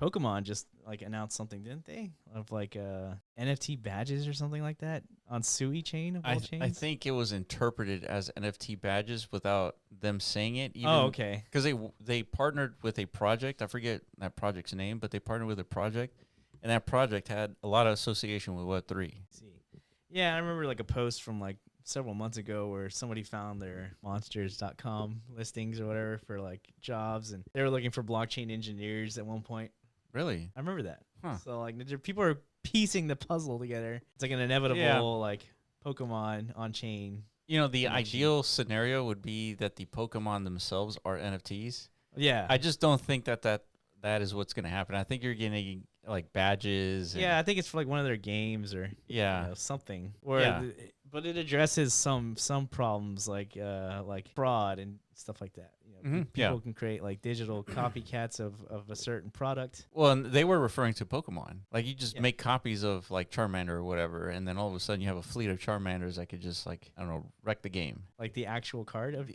Pokemon just like announced something, didn't they? Of like NFT badges or something like that on Sui chain of all chains. I think it was interpreted as NFT badges without them saying it. Even, oh, okay. Because they partnered with a project. I forget that project's name, but they partnered with a project, and that project had a lot of association with Web3. See, yeah, I remember like a post from like several months ago where somebody found their monsters.com listings or whatever for like jobs, and they were looking for blockchain engineers at one point. Really? I remember that. Huh. So like people are piecing the puzzle together. It's like an inevitable like Pokemon on chain. You know, the ideal scenario would be that the Pokemon themselves are NFTs. Yeah. I just don't think that is what's going to happen. I think you're getting like badges. Yeah, I think it's for like one of their games or something. But it addresses some problems like fraud and stuff like that. You know, people can create like digital copycats of a certain product. Well, and they were referring to Pokemon. Like you just make copies of like Charmander or whatever, and then all of a sudden you have a fleet of Charmanders that could just like, I don't know, wreck the game. Like the actual card of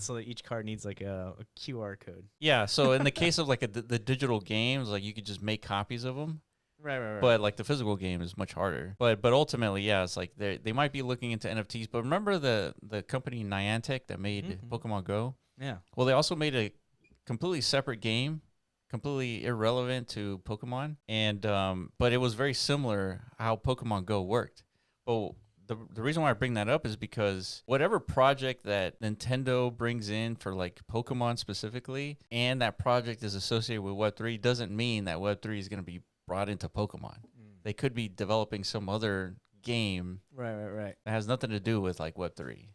So each card needs like a QR code. Yeah. So in the case of like the digital games, like you could just make copies of them. Right. But like the physical game is much harder. But ultimately, it's like they might be looking into NFTs. But remember the company Niantic that made Pokemon Go? Yeah. Well, they also made a completely separate game, completely irrelevant to Pokemon, and but it was very similar how Pokemon Go worked. But the reason why I bring that up is because whatever project that Nintendo brings in for like Pokemon specifically, and that project is associated with Web3, doesn't mean that Web3 is going to be brought into Pokemon. They could be developing some other game right that has nothing to do with like Web3.